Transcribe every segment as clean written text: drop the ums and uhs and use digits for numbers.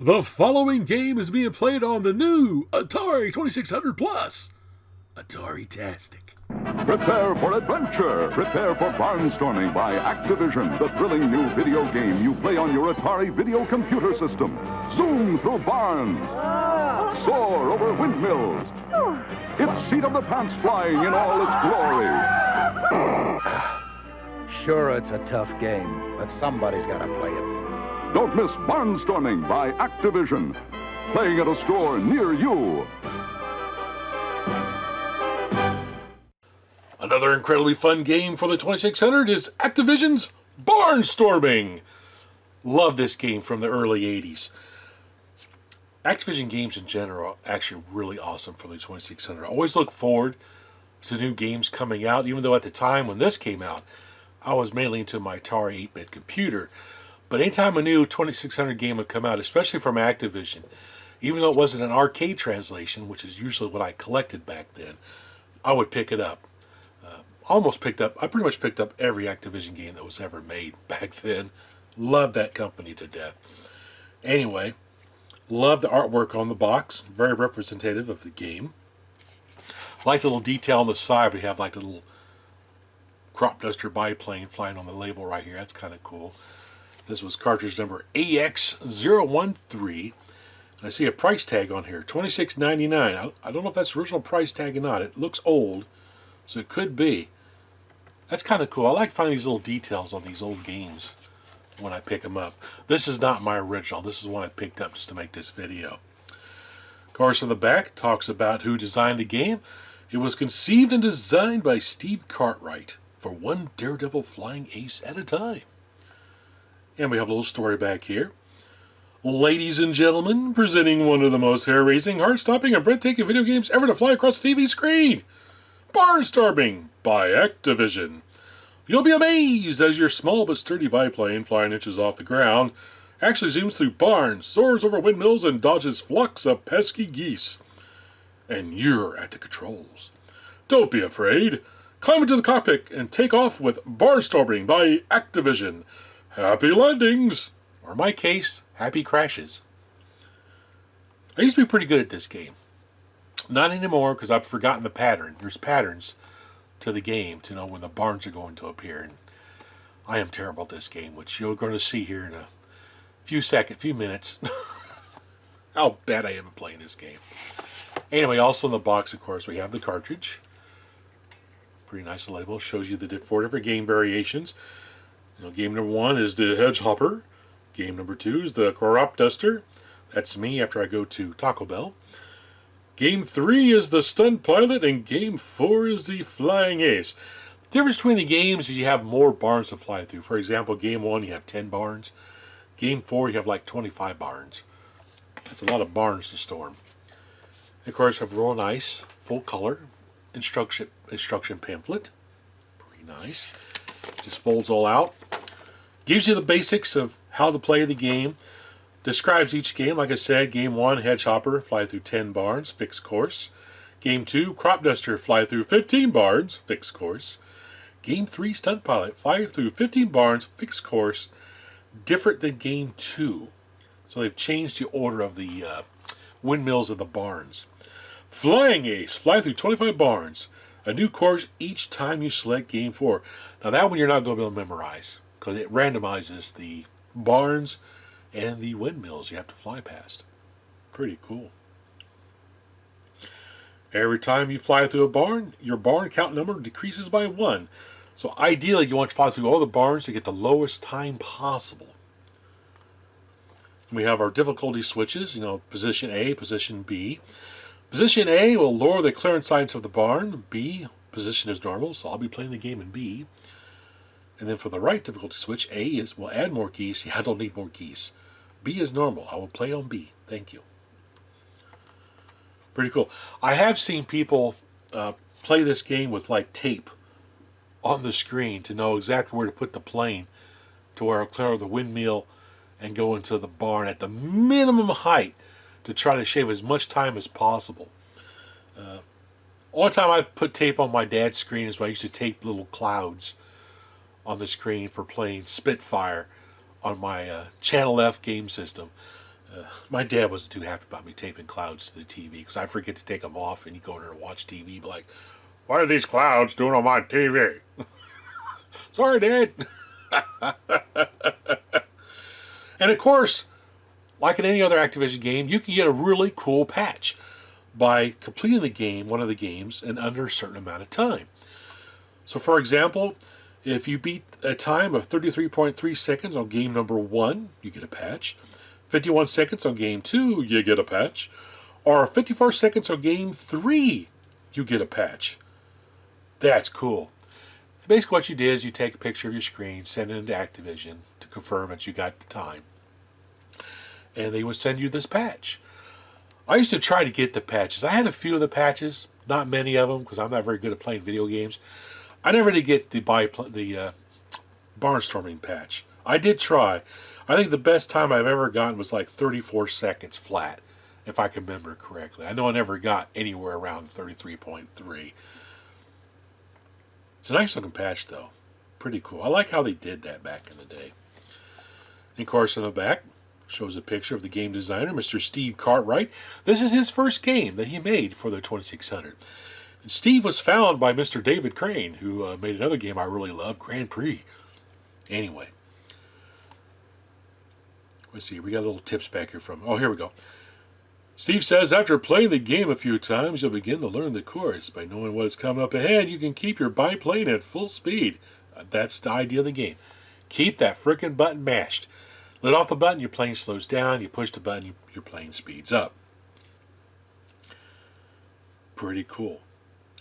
The following game is being played on the new Atari 2600 Plus. Atari-tastic. Prepare for adventure. Prepare for Barnstorming by Activision, the thrilling new video game you play on your Atari video computer system. Zoom through barns. Soar over windmills. It's seat of the pants flying in all its glory. Sure, it's a tough game, but somebody's got to play it. Don't miss Barnstorming by Activision. Playing at a store near you. Another incredibly fun game for the 2600 is Activision's Barnstorming. Love this game from the early 80s. Activision games in general are actually really awesome for the 2600. I always look forward to new games coming out, even though at the time when this came out, I was mainly into my Atari 8-bit computer. But anytime a new 2600 game would come out, especially from Activision, even though it wasn't an arcade translation, which is usually what I collected back then, I would pick it up. I pretty much picked up every Activision game that was ever made back then. Loved that company to death. Anyway, love the artwork on the box. Very representative of the game. Like the little detail on the side, we have like the little crop duster biplane flying on the label right here. That's kind of cool. This was cartridge number AX013. And I see a price tag on here, $26.99. I don't know if that's the original price tag or not. It looks old, so it could be. That's kind of cool. I like finding these little details on these old games when I pick them up. This is not my original. This is one I picked up just to make this video. Of course, on the back, talks about who designed the game. It was conceived and designed by Steve Cartwright for one daredevil flying ace at a time. And we have a little story back here. Ladies and gentlemen, presenting one of the most hair-raising, heart-stopping, and breathtaking video games ever to fly across the TV screen. Barnstorming by Activision. You'll be amazed as your small but sturdy biplane, flying inches off the ground, actually zooms through barns, soars over windmills, and dodges flocks of pesky geese. And you're at the controls. Don't be afraid. Climb into the cockpit and take off with Barnstorming by Activision. Happy landings! Or in my case, happy crashes. I used to be pretty good at this game. Not anymore because I've forgotten the pattern. There's patterns to the game to know when the barns are going to appear. And I am terrible at this game, which you're going to see here in a few minutes. How bad I am at playing this game. Anyway, also in the box, of course, we have the cartridge. Pretty nice label. Shows you the 4 different game variations. Game number 1 is the Hedgehopper. Game number 2 is the Crop Duster. That's me after I go to Taco Bell. Game 3 is the Stunt Pilot, and Game 4 is the Flying Ace. The difference between the games is you have more barns to fly through. For example, Game 1 you have 10 barns. Game 4 you have like 25 barns. That's a lot of barns to storm. And of course, have real nice, full color instruction pamphlet. Pretty nice. Just folds all out. Gives you the basics of how to play the game. Describes each game. Like I said, Game 1, Hedgehopper, fly through 10 barns, fixed course. Game 2, Crop Duster, fly through 15 barns, fixed course. Game 3, Stunt Pilot, fly through 15 barns, fixed course. Different than Game 2. So they've changed the order of the windmills and the barns. Flying Ace, fly through 25 barns. A new course each time you select Game 4. Now that one you're not going to be able to memorize because it randomizes the barns and the windmills you have to fly past. Pretty cool. Every time you fly through a barn, your barn count number decreases by 1. So ideally you want to fly through all the barns to get the lowest time possible. We have our difficulty switches, position A, position B. Position A will lower the clearance signs of the barn. B, position is normal, so I'll be playing the game in B. And then for the right difficulty switch, A will add more geese. Yeah, I don't need more geese. B is normal. I will play on B. Thank you. Pretty cool. I have seen people play this game with like tape on the screen to know exactly where to put the plane to where it'll clear the windmill and go into the barn at the minimum height to try to shave as much time as possible. All the time I put tape on my dad's screen is when I used to tape little clouds on the screen for playing Spitfire on my Channel F game system. My dad wasn't too happy about me taping clouds to the TV because I forget to take them off, and you go in there and watch TV, be like, "What are these clouds doing on my TV?" Sorry, Dad. And of course, like in any other Activision game, you can get a really cool patch by completing the game, one of the games, in under a certain amount of time. So, for example, if you beat a time of 33.3 seconds on game number 1, you get a patch. 51 seconds on game 2, you get a patch. Or 54 seconds on game 3, you get a patch. That's cool. Basically what you did is you take a picture of your screen, send it into Activision to confirm that you got the time, and they would send you this patch. I used to try to get the patches. I had a few of the patches, not many of them, because I'm not very good at playing video games. I never did get the Barnstorming patch. I did try. I think the best time I've ever gotten was like 34 seconds flat, if I can remember correctly. I know I never got anywhere around 33.3. It's a nice looking patch, though. Pretty cool. I like how they did that back in the day. And of course, in the back, shows a picture of the game designer, Mr. Steve Cartwright. This is his first game that he made for the 2600. And Steve was found by Mr. David Crane, who made another game I really love, Grand Prix. Anyway. Let's see, we got little tips back here from... Oh, here we go. Steve says, after playing the game a few times, you'll begin to learn the course. By knowing what is coming up ahead, you can keep your biplane at full speed. That's the idea of the game. Keep that frickin' button mashed. Let off the button, your plane slows down. You push the button, your plane speeds up. Pretty cool.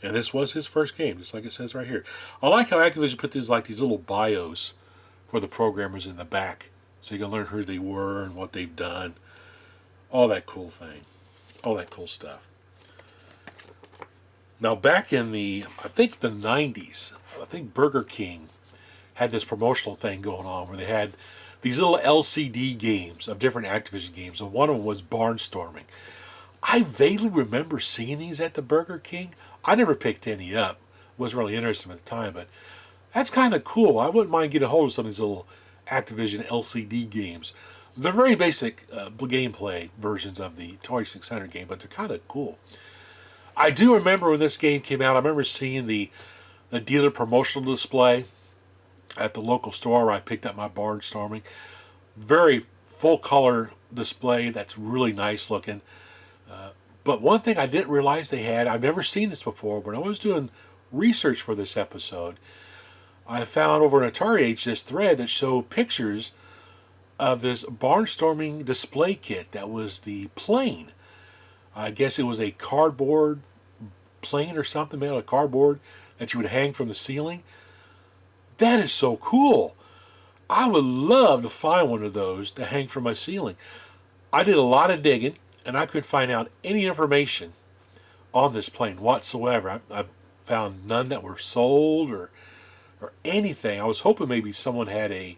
And this was his first game, just like it says right here. I like how Activision put these little bios for the programmers in the back, so you can learn who they were and what they've done. All that cool thing. All that cool stuff. Now, back in I think the 90s, I think Burger King had this promotional thing going on where they had these little LCD games of different Activision games, and one of them was Barnstorming. I vaguely remember seeing these at the Burger King. I never picked any up. Wasn't really interested at the time, but that's kind of cool. I wouldn't mind getting a hold of some of these little Activision LCD games. They're very basic gameplay versions of the 2600 game, but they're kind of cool. I do remember when this game came out, I remember seeing the dealer promotional display at the local store where I picked up my Barnstorming. Very full color display that's really nice looking. But one thing I didn't realize they had, I've never seen this before, but I was doing research for this episode. I found over an Atari Age this thread that showed pictures of this Barnstorming display kit that was the plane. I guess it was a cardboard plane or something made out of cardboard that you would hang from the ceiling. That is so cool. I would love to find one of those to hang from my ceiling. I did a lot of digging, and I couldn't find out any information on this plane whatsoever. I found none that were sold or anything. I was hoping maybe someone had a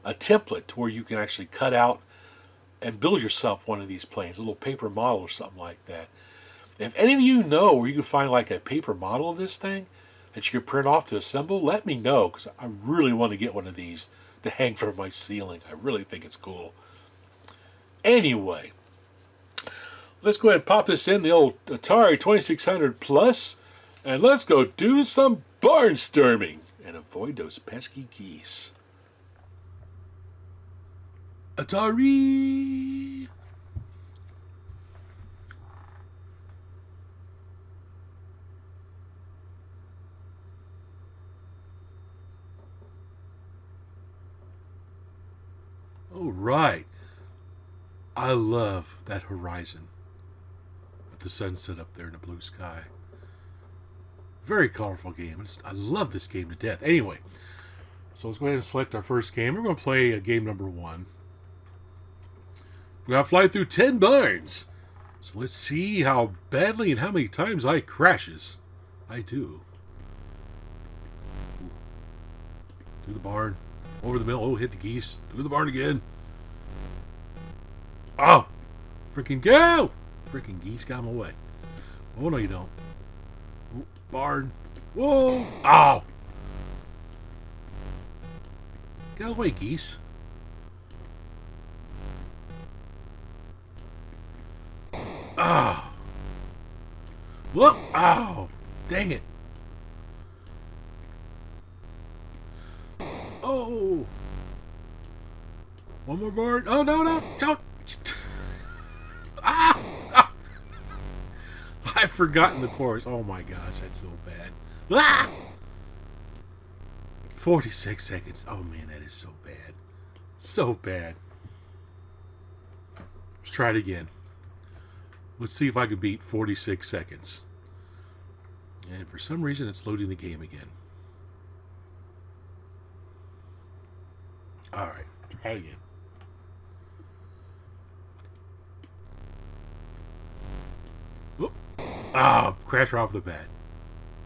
template to where you can actually cut out and build yourself one of these planes, a little paper model or something like that. If any of you know where you can find like a paper model of this thing that you can print off to assemble, let me know, because I really want to get one of these to hang from my ceiling. I really think it's cool. Anyway, let's go ahead and pop this in the old Atari 2600 Plus, and let's go do some barnstorming and avoid those pesky geese. Atari! All right. I love that horizon with the sunset up there in the blue sky. Very colorful game. I love this game to death. Anyway, so let's go ahead and select our first game. We're going to play game number 1. We're going to fly through 10 barns. So let's see how badly and how many times I crashes. I do. Ooh. Through the barn. Over the mill. Oh, hit the geese. Through the barn again. Oh! Freaking go! Freaking geese got him away. Oh, no, you don't. Ooh, barn. Whoa! Ow! Get out of the way, geese. Oh. Look. Oh. Dang it. Oh. One more board. Oh, no, no. Don't. Ah. Ah. I've forgotten the chorus. Oh, my gosh. That's so bad. Ah. 46 seconds. Oh, man. That is so bad. So bad. Let's try it again. Let's see if I can beat 46 seconds. And for some reason, it's loading the game again. All right, try it again. Whoop. Ah, crash off the bat.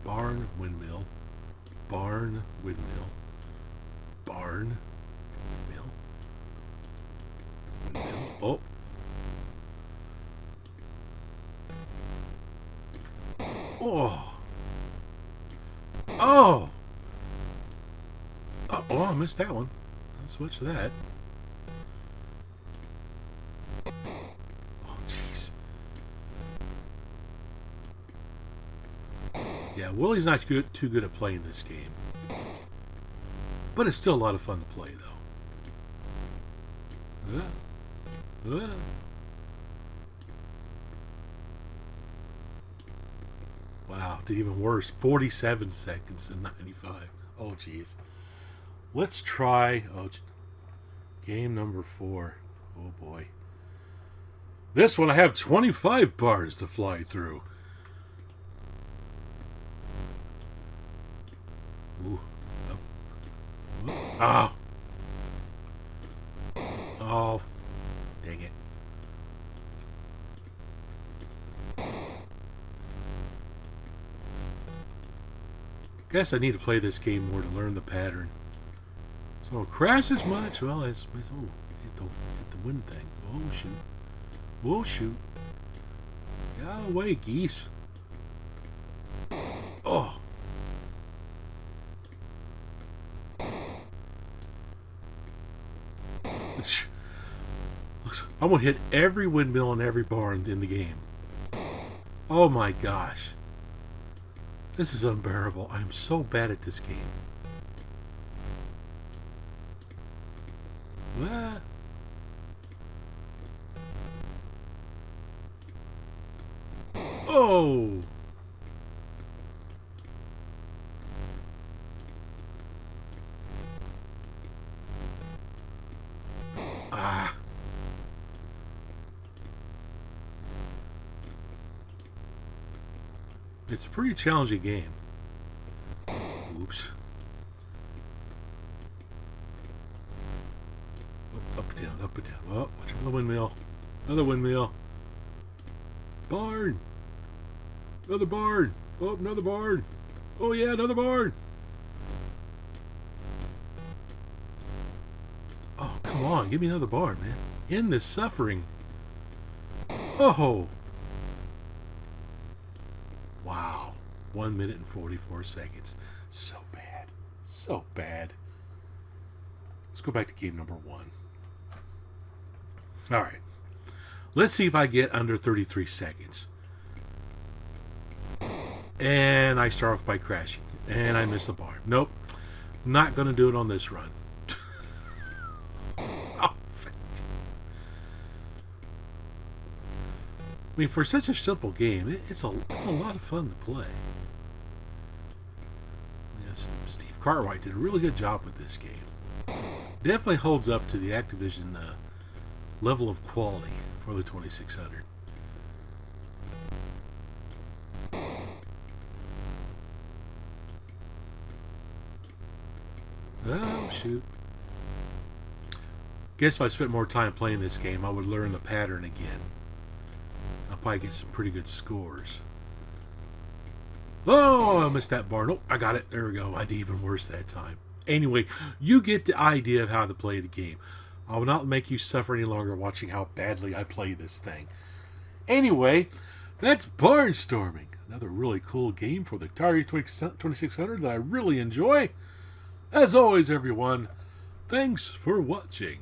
Barn, windmill. Barn, windmill. Barn, windmill. Windmill. Oh. Oh. Oh. Oh, I missed that one. I'll switch to that. Oh, jeez. Yeah, Willie's not too good at playing this game. But it's still a lot of fun to play, though. Wow, did even worse. 47 seconds and 95. Oh, jeez. Let's try game number 4. Oh, boy. This one I have 25 bars to fly through. Ooh. Oh. Oh. Dang it. Guess I need to play this game more to learn the pattern. So crash as much. Well, hit the wind thing. Oh shoot! Oh shoot! Get out of the way, geese! Oh! I'm gonna hit every windmill and every barn in the game. Oh my gosh! This is unbearable. I'm so bad at this game. What? Oh! Ah. It's a pretty challenging game. Oops. Up and down, up and down. Oh, watch out for the windmill. Another windmill. Barn. Another barn. Oh, another barn. Oh, yeah, another barn. Oh, come on. Give me another barn, man. End this suffering. Oh. Wow. 1 minute and 44 seconds. So bad. So bad. Let's go back to game number 1. All right. Let's see if I get under 33 seconds. And I start off by crashing. And I miss the barn. Nope. Not going to do it on this run. Oh, I mean, for such a simple game, it's a lot of fun to play. Yes, Steve Cartwright did a really good job with this game. Definitely holds up to the Activision level of quality for the 2600. Oh, shoot. Guess if I spent more time playing this game, I would learn the pattern again. I'll probably get some pretty good scores. Oh, I missed that barn. Oh, I got it. There we go. I did even worse that time. Anyway, you get the idea of how to play the game. I will not make you suffer any longer watching how badly I play this thing. Anyway, that's Barnstorming. Another really cool game for the Atari 2600 that I really enjoy. As always, everyone, thanks for watching.